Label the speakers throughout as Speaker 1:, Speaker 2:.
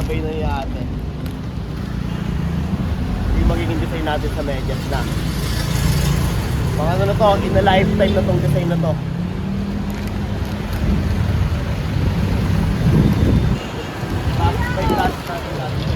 Speaker 1: matibay na yung ate. Yung magiging design natin sa medyas na. Mga ano na to, in a lifetime na tong design na to. Last by last natin natin.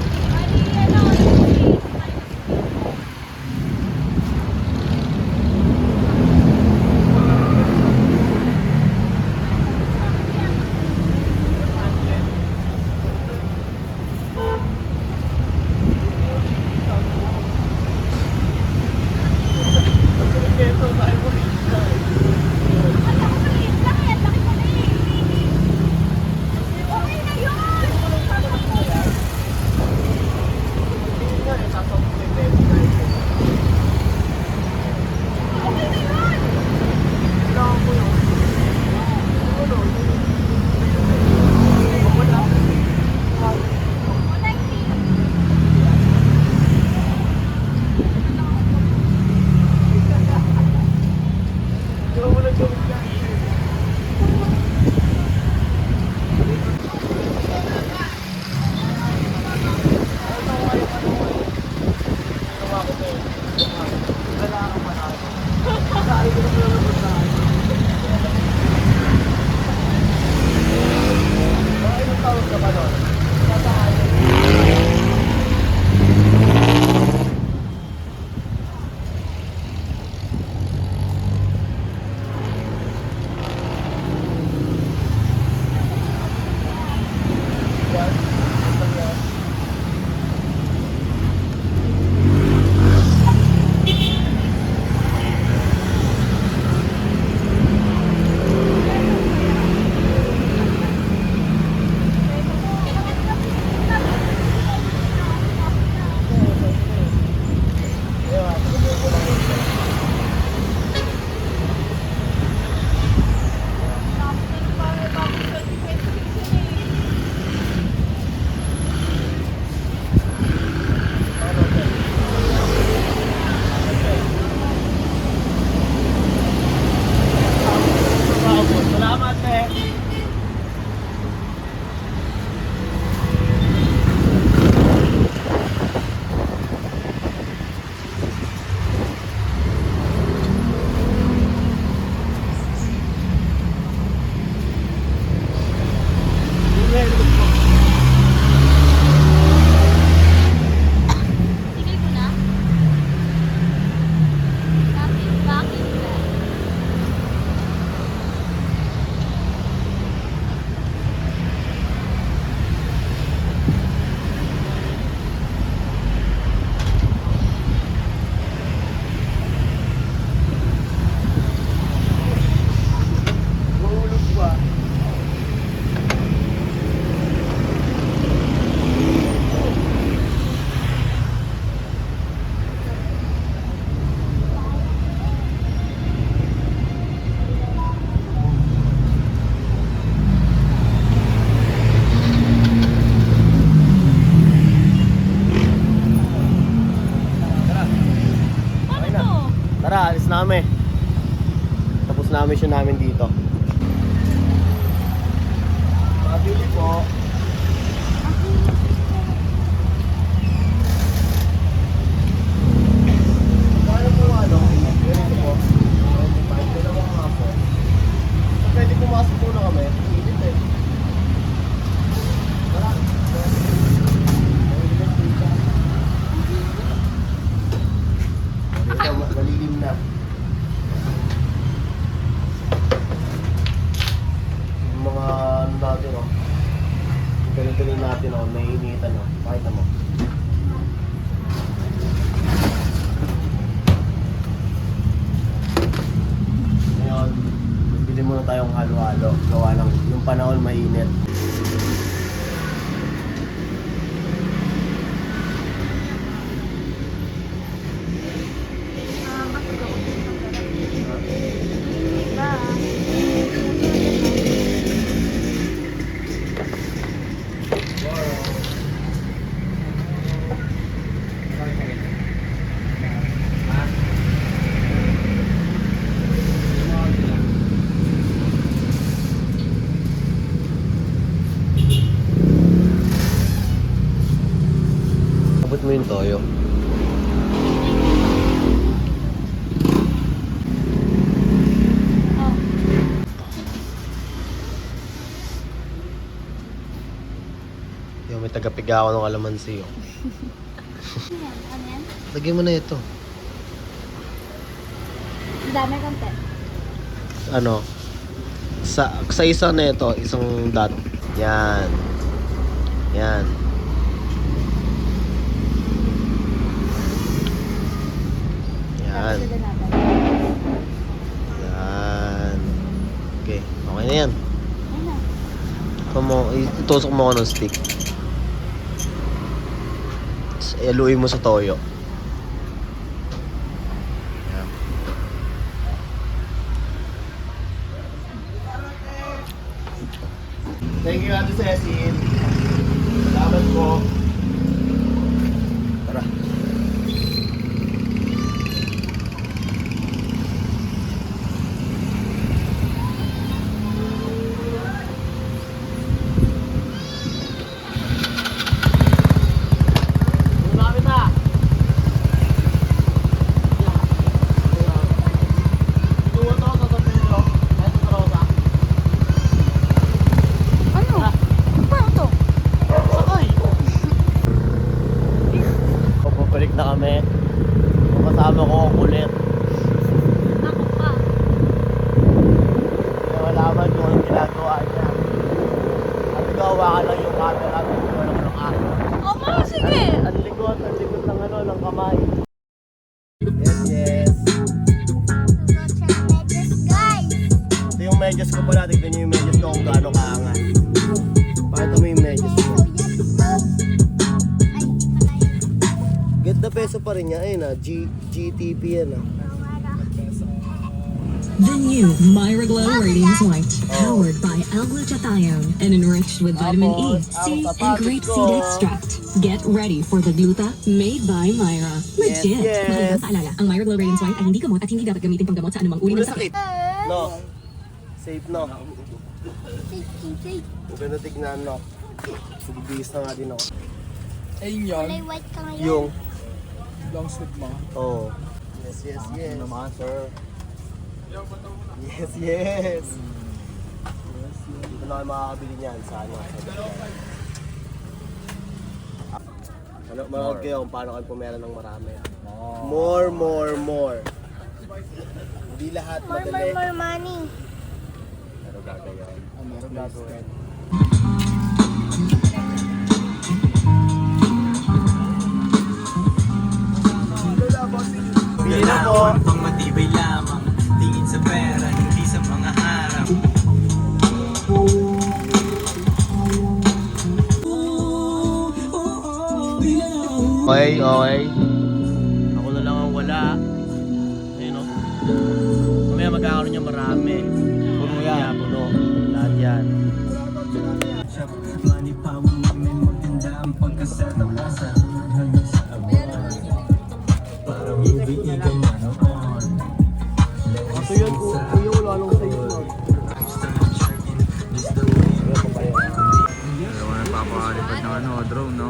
Speaker 1: Salamat eh. Tara, alis namin. Tapos namin siya namin dito. Mabili po. Paano po ano? Ganito po. Dalawang nga po. So, pwede pumasok muna kami. Init eh. Tara. Malilim na. Yung mga ano natin oh. Yung galing-galing natin oh, naiinitan oh. Pakita mo. Ngayon, bili muna tayong halo-halo. Gawa ng yung panahon mainit. mo yung toyo.
Speaker 2: Oh.
Speaker 1: Yung may tagapiga ako ng kalamansi. Oh.
Speaker 2: Ano yan?
Speaker 1: Lagyan mo na ito.
Speaker 2: Ang dami konti.
Speaker 1: Ano? Sa isa na ito, isang dot. Yan. Yan. Yan.
Speaker 2: Tapos na natin.
Speaker 1: Yan. Okay. Okay na yan.
Speaker 2: Ano?
Speaker 1: Itusok mo ako ng stick. Tapos ihaluin mo sa toyo. Yan. Thank you, Ate Cecil. Salamat po. Tara. Lumapit na. Tuwa to sa Pedro. Ay, sa Rosa.
Speaker 2: Ano? Paano to?
Speaker 1: Sakay! Pabalik na kami. Ang kasama ko ang kulit.
Speaker 2: Ako pa.
Speaker 1: Kaya malaman kung anong ginagawa niya. At ikaw, hawakan lang yung camera at ikaw lang ng ako.
Speaker 2: Oo, sige.
Speaker 1: Ang likod ng ano, ng kamay. Yes, yes. Ito yung medyas ko pala. Tignan niyo yung medyas ko kung gaano kaangat. Pakita mo yung medyas ko. Get the peso pa rin niya. Ayun ah, GTP yan ah.
Speaker 3: The new Myra Glow Radiance White, powered by L-glutathione and enriched with vitamin E, C, and grape seed extract. Get ready for the gluta made by Myra. Legit!
Speaker 1: Yes, yes.
Speaker 3: Mahalagang paalala, ang Myra Glow Radiance White ay hindi gamot at hindi dapat gamitin panggamot sa anumang uri
Speaker 1: Ulo
Speaker 3: ng sakit.
Speaker 1: sakit. No. Safe no. Huwag ka na tignan no. Bibihis na nga din ako.
Speaker 4: Ayun yun,
Speaker 2: Kulay white ka ngayon.
Speaker 1: Yung.
Speaker 4: long sleeve mo.
Speaker 1: Oh. Yes, yes, yes.
Speaker 4: Naman, sir.
Speaker 1: Yes, yes. Dito na kayo makakabili niyan sa ano. Ano, manood kayo kung paano kayo pumera ng marami. More, more, more. Hindi lahat madali.
Speaker 2: More money.
Speaker 1: Pero gagawin.
Speaker 4: Ano gagawin?
Speaker 1: Bili na po.
Speaker 5: Pang matibay lamang, tingin sa pera, hindi sa mga harap.
Speaker 1: Okay, okay. Ako na lang ang wala. Ayun o. Mamaya magkakaroon niya marami. Puno yan. Puno. Lahat yan. Ito yun, kuya, wala nang sa'yo.
Speaker 5: Dalawa na papalipad ng ano, drone, no?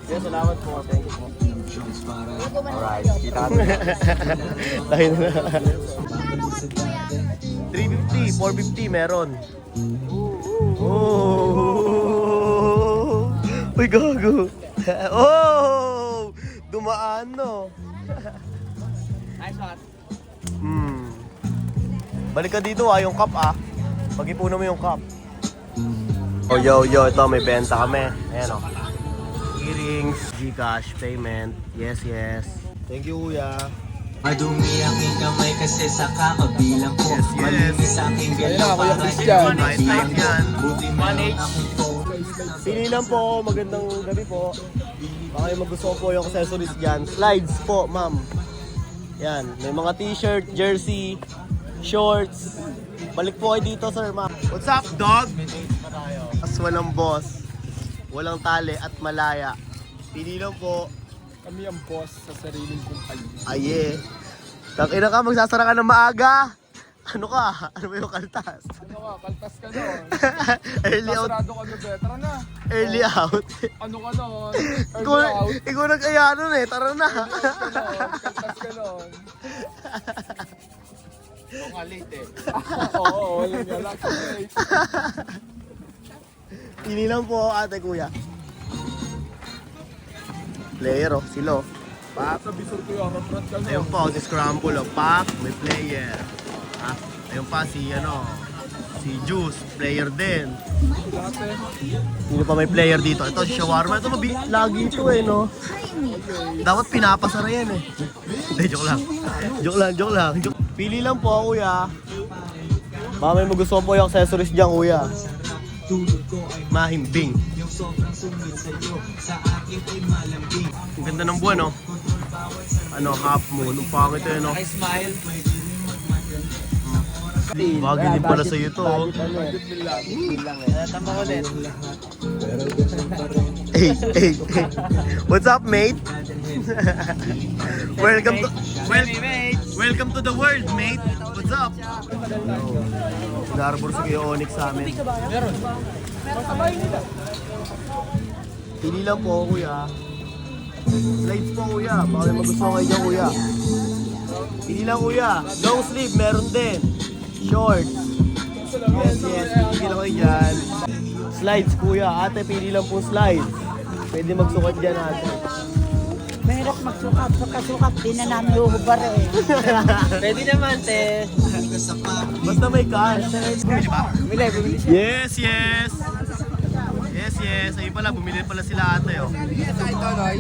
Speaker 1: Yes, salamat po. Thank you po. Alright, kita kami. Tayo na. 350, 450 meron. Oh! Uy, gago. Oh! Dumaan, no?
Speaker 4: Nice shot.
Speaker 1: Balik ka dito yung cup Pag-ipunan mo yung cup. Oh, yo, ito may benta kami. Ayan earrings, Gcash, payment. Yes, yes. Thank you, kuya.
Speaker 5: Madumi aking kamay kasi sa kakabilang ko.
Speaker 1: Yes, yes.
Speaker 5: Malinis aking galaw
Speaker 4: Kuya
Speaker 5: para
Speaker 4: Christian.
Speaker 1: Right time yan.
Speaker 5: Buti meron akong phone.
Speaker 1: Pili lang po. Magandang gabi po. Baka yung magustuhan po yung accessories dyan. Slides po, ma'am. Yan. May mga t-shirt, jersey, shorts. Balik po kayo dito, sir, ma'am. What's up, dog? As walang boss, walang tali at malaya. Pili lang po.
Speaker 4: Kami ang boss sa sariling kumpanya.
Speaker 1: Aye. Tangina ka, magsasara ka ng maaga. Ano ka? Ano ba yung kaltas?
Speaker 4: Ano ka, kaltas ka nun.
Speaker 1: Early out.
Speaker 4: Kasarado ka nun, tara na.
Speaker 1: Early out.
Speaker 4: Ano ka nun? Early out.
Speaker 1: Ikaw nag-aya nun eh. Tara na.
Speaker 4: Kaltas ka nun. Oo nga, late eh. Oo, yun nga lang. Late.
Speaker 1: Pili lang po ate kuya. Player oh, silo.
Speaker 4: Sa bisor ko yung restaurant ka nun.
Speaker 1: Ayun po, si Scramble oh. Pack, may player. Ah, ayun pa si si Juice, player din.
Speaker 4: Dati.
Speaker 1: Sino pa may player dito? Ito si Shawarma. Ito lagi ito eh no. Dapat pinapasara yan eh. Hindi, joke lang. Joke lang. Pili lang po kuya. Baka may magustuhan po yung accessories dyan kuya. Mahimbing. Ang ganda ng buwan, no? Half moon. Ang pangit eh, no?
Speaker 5: Smile.
Speaker 1: Bagay din pala sa'yo to, oh.
Speaker 5: Tama ulit.
Speaker 1: Hey. What's up, mate? Welcome to the world, mate. What's up? Nag-arbor sa kayo Onyx sa amin.
Speaker 4: Meron.
Speaker 1: Pili lang po, kuya. Slides po, kuya. Baka may magustuhan kayo dyan, kuya. Pili lang, kuya. Long sleeve, meron din. Short. Yes. Pili lang kayo dyan. Slides, kuya. Ate, pili lang po slides. Pwede magsukat dyan, ate.
Speaker 2: Mahirap magsukat. Pagkasukat, di na namin huhubar eh.
Speaker 5: Pwede naman, te.
Speaker 1: Basta may cash. Bumili ba?
Speaker 5: Bumili siya.
Speaker 1: Yes. Ayun pala, bumili pala sila ate, oh.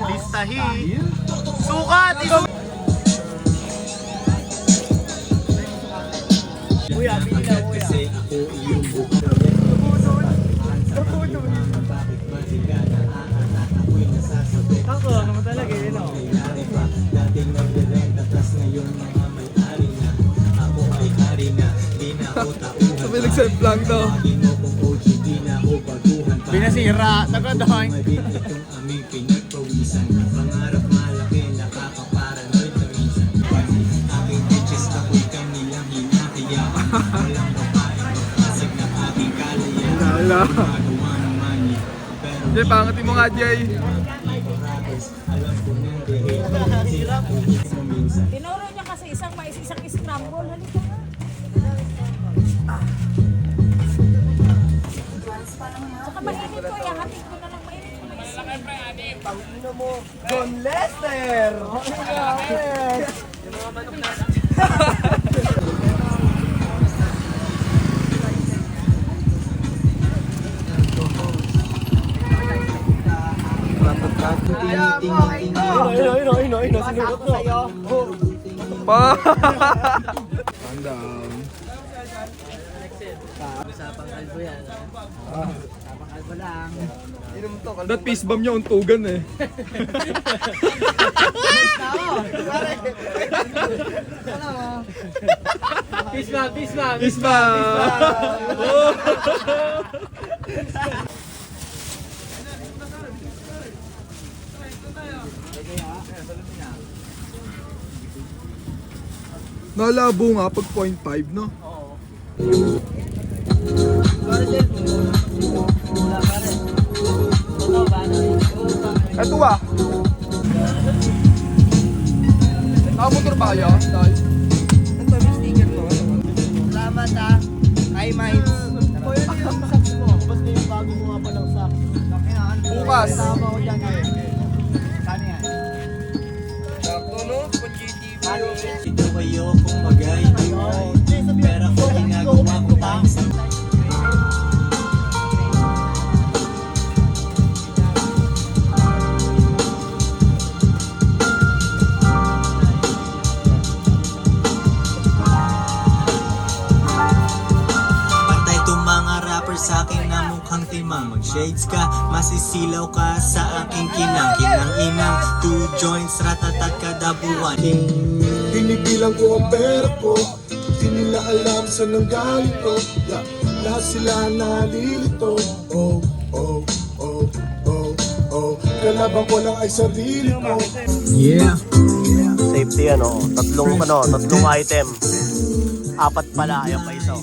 Speaker 1: Listahi. Sukat! Kuya, pili na, kuya.
Speaker 5: Ako, naman talaga yun, no?
Speaker 4: Sabi nag-self lang to. Binasira. Nagkadahan. Wala. Jay, pangatin mo nga, Jay.
Speaker 2: Tinuro niya kasi isang mais, isang scramble. Halika nga. Saka mainit ko, iangatin ko na lang mainit.
Speaker 1: John Lester! Ayun, sinurot no.
Speaker 4: Pa! Calm down.
Speaker 5: Usapang kalbo yan. Usapang kalbo lang.
Speaker 4: That peace bomb niya untugan eh.
Speaker 5: Peace bomb.
Speaker 4: Peace bomb! Nalabo nga pag 0.5, no? Eto ba? Nakamotor ba kayo? Dahil?
Speaker 5: Ito, may sticker to. Salamat ah. Hi, Miles.
Speaker 1: Basta yung bago mo nga palang sack.
Speaker 4: Bukas.
Speaker 5: Tama ko dyan eh. Saan yan?
Speaker 6: Ito kayo kung magay Pero kung ginagawa ko lang sa Pantay itong mga rapper sa akin na mukhang timang Mag-shades ka, masisilaw ka sa aking kinang Kinang-inang, 2 joints, ratatat kada buwan
Speaker 7: Binibilang ko ang pera ko. Di nila alam saan ang galing ko. Yeah. Lahat sila nalilito. Oh. Kalaban ko lang ay sarili ko.
Speaker 6: Yeah
Speaker 1: Safety tatlong item. Apat pala, ayan pa isa.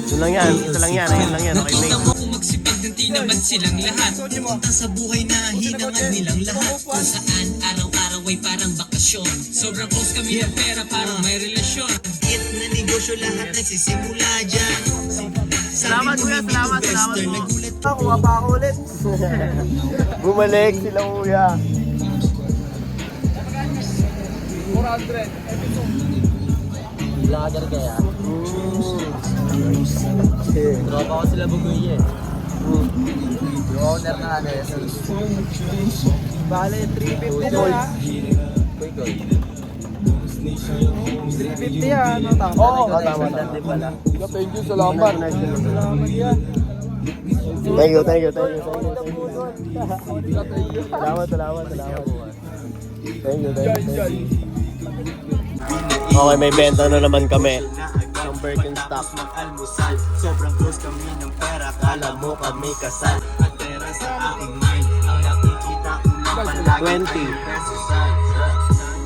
Speaker 1: Yun lang yan, ito lang yan, ayun lang yan. Okay, mate.
Speaker 6: Nakita mo kung magsipag ng di naman silang lahat. Pumunta sa buhay na hinangan nilang lahat. Kung saan araw-araw ay parang bakasyon. Sobrang close kami ng pera, parang may relasyon. It na negosyo, lahat nagsisimula dyan.
Speaker 1: Salamat kuya, salamat po.
Speaker 6: Nagulat
Speaker 1: Kuha pa ako ulit. Bumalik sila kuya.
Speaker 4: 400. Vlogger kaya. Tropa ko sila Bugoy eh. Yung owner na ano eh. Bale, 350 na ha. Goy. 350 ha, no? Tama.
Speaker 1: Oo, tama.
Speaker 4: Thank you, salamat. Salamat yan.
Speaker 1: Thank you. Salamat. Thank you. Okay, may benta na naman kami. Isang Birkenstock.
Speaker 6: mag-almusal. Sobrang close kami ng pera, kala mo kami kasal. At pera sa aking mind, ang nakikita ko lang palagi
Speaker 1: 20.
Speaker 6: pesos sa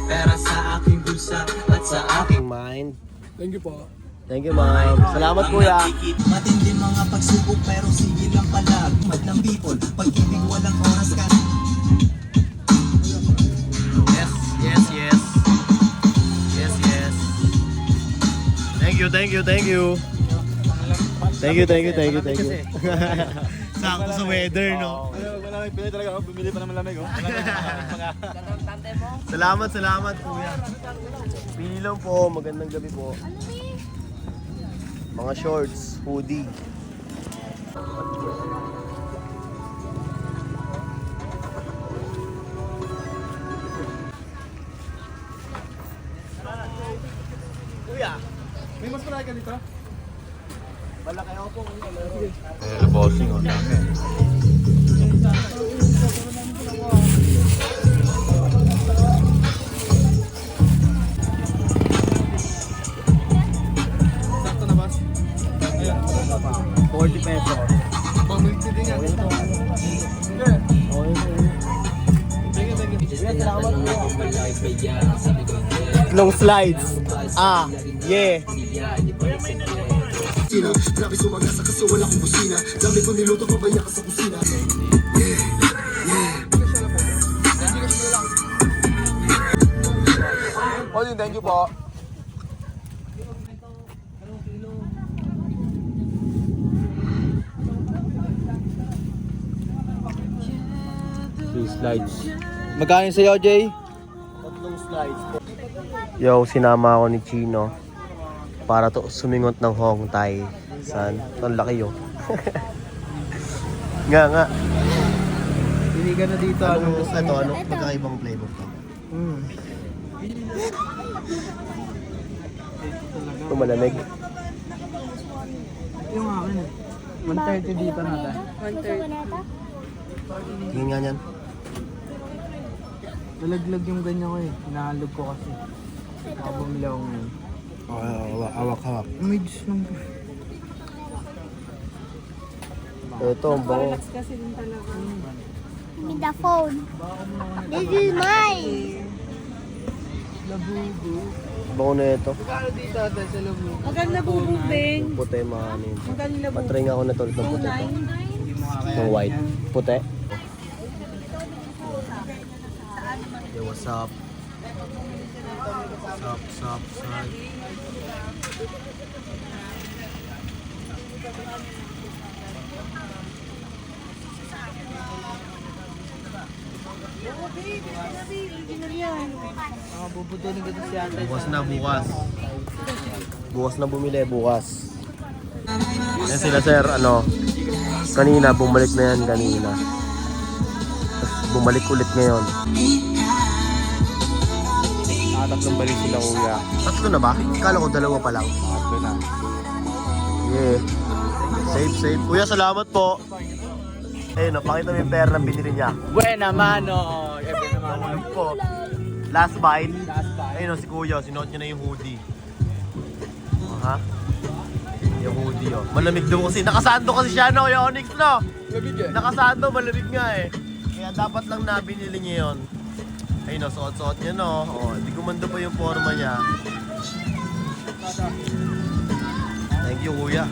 Speaker 6: pera sa aking bulsa at sa aking
Speaker 1: Mind.
Speaker 4: Thank you po.
Speaker 1: Thank you, ma'am. Salamat, kuya.
Speaker 6: matindi mga pagsubok pero sige lang palag. Mad ng people, pag-ibig walang oras ka.
Speaker 1: Thank you. Sakto sa weather, no?
Speaker 4: Malamig, pili talaga ako. Bumili pa naman lamig, oh.
Speaker 1: Salamat, kuya. Pili lang po. Magandang gabi po. Mga shorts, hoodie. Kuya,
Speaker 4: May mas marami ka dito?
Speaker 1: malaki ako po.
Speaker 8: Bossing on.
Speaker 4: Sakto na, boss. Ayan.
Speaker 1: 40 pesos.
Speaker 4: Pamilti din yan.
Speaker 1: Long slides. Yeah.
Speaker 7: Grabe sumaga sa kaso wala kong busina. Dami ko niluto pabaya ka sa kusina.
Speaker 4: Pauline, thank you po.
Speaker 1: Slides.
Speaker 4: Magkano sa'yo, Jay?
Speaker 1: Tatlong slides po. Yo, sinama ako ni Chino para to sumingot ng Hong Tai. San? Ang laki yo. nga.
Speaker 4: Pili ka na dito.
Speaker 1: Ano? Magkakaibang flavor to. Ito malamig.
Speaker 4: Yung akin eh. 130 dito na tayo.
Speaker 1: Tingin nga yan.
Speaker 4: Nalaglag yung ganyan ko eh. Hinahalog ko kasi. Baka bumili ako ngayon.
Speaker 1: Hawak.
Speaker 4: May Diyos lang.
Speaker 1: Ito, ang bango.
Speaker 2: With the phone. This is mine.
Speaker 4: Labugo.
Speaker 1: Bango na ito.
Speaker 4: Magkano dito ate sa labugo?
Speaker 2: Maganda bububing.
Speaker 1: Puti, mga ano yun.
Speaker 2: Maganda
Speaker 1: Patry nga ako na tulad ng puti.
Speaker 4: Hindi mo kaya.
Speaker 1: Ng white. Puti. Yo, what's up? What's up?
Speaker 4: Bubudulin ko si ate.
Speaker 1: Bukas na bumili, bukas. Yan sila sir, kanina, bumalik na yan kanina. Tapos bumalik ulit ngayon. Tatlong balik sila kuya. Tatlo na ba? Kala ko dalawa pa lang.
Speaker 4: Tatlo na.
Speaker 1: Yeah. Safe. Kuya, salamat po. Ayun, pakita mo yung pera na binili niya.
Speaker 4: Buena mano. Buena mano.
Speaker 1: Ano po? Last bite. Ayun, si kuya, sinuot niya na yung hoodie. Ha? Yung hoodie, oh. Malamig daw kasi. Nakasando kasi siya, no? Yung Onyx, no?
Speaker 4: Labig eh.
Speaker 1: Nakasando, malamig nga eh. Kaya dapat lang na binili niya yun. Ayun, no, suot-suot niya, no? Oh, di gumanda pa yung forma niya. Thank you, kuya.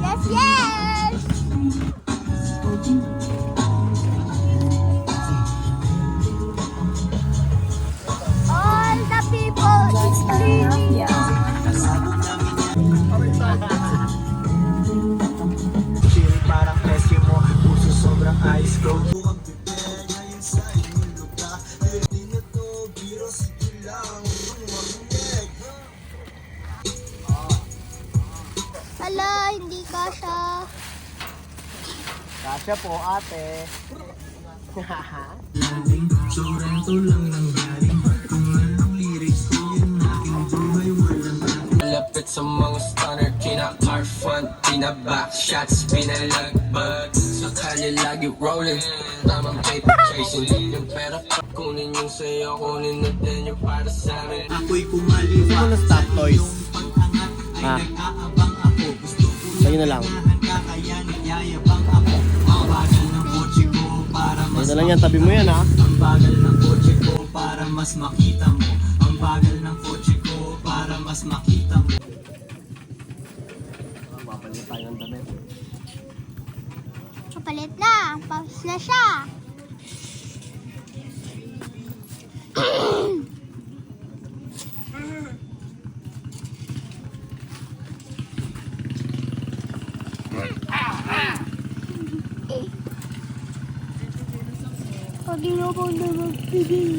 Speaker 2: Yes, yes! All the people is cleaning.
Speaker 6: Feel parang presyo mo, puso sobrang ice cold.
Speaker 2: Hala, hindi kasha.
Speaker 1: Kasya po, ate.
Speaker 6: Sobrang tulang ng galing. Kung anong lyrics ko yun aking buhay walang lapit sa mga stunner, kina-car front, kina-back shots, pinalagbag. Sa kalye lagi rolling, tamang paper chasing. Yung pera kunin yung sayo, kunin na din yung para sa amin. Ako'y kumaliwa.
Speaker 1: Ano stop toys? Ha?
Speaker 6: Nag-aabang ako, gusto ko
Speaker 1: Sa'yo na lang.
Speaker 6: kakayanin, yayabang ako. Ang bagal ng kotse ko para mas
Speaker 1: Sa'yo na lang yan, tabi mo yan ha.
Speaker 6: ang bagal ng kotse ko para mas makita mo. Ang bagal ng kotse ko para mas makita mo.
Speaker 1: Papalit tayo ng damit.
Speaker 2: Kapalit na. Paus na siya. Pagi na po na magbigay.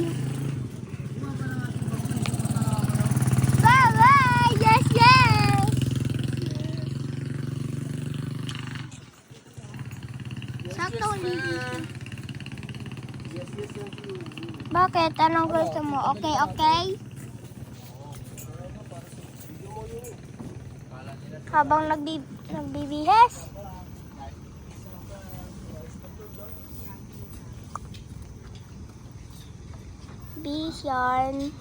Speaker 2: Bye-bye! Yes, yes! Sakto ulit. Bakit? Anong gusto mo? Okay, okay? Habang nagbibihis? Bihis yarn.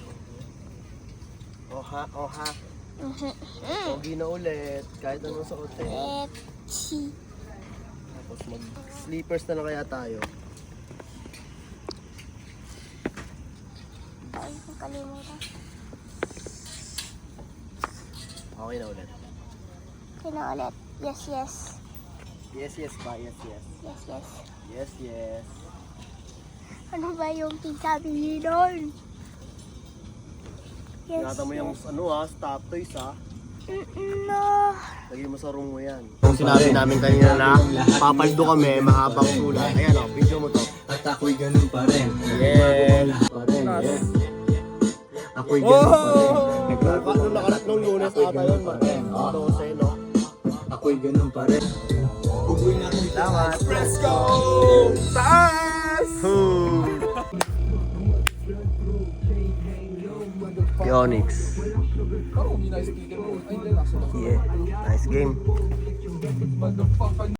Speaker 1: Oha, oha.
Speaker 2: Mhm.
Speaker 1: Pogi na ulit. Kahit anong suotin.
Speaker 2: Let's
Speaker 1: Tapos mag-sleepers na lang kaya tayo.
Speaker 2: Ay, nakalimutan.
Speaker 1: Okay na ulit.
Speaker 2: Okay na ulit. Yes, yes.
Speaker 1: Yes, yes ba? Yes, yes.
Speaker 2: Yes, yes.
Speaker 1: Yes, yes.
Speaker 2: Ano ba yung pinsabi niyo doon? Yes,
Speaker 1: Ingatan mo yung stop toys ha.
Speaker 2: No.
Speaker 1: Lagyan mo sa room mo yan. Kung sinabi namin kanina na papaldo kami, mahabang sulat. Ayan o, video mo to.
Speaker 6: At ako'y ganun pa rin.
Speaker 1: Yes.
Speaker 6: Pa rin, yes. Ako'y ganun pa rin.
Speaker 1: Nung nakarat nung lunes ata yun, Martin. 12, no?
Speaker 6: Ako'y ganun pa rin. Ugoy na kung
Speaker 1: Salamat. Let's go! Taas! Onyx. Yeah, nice game.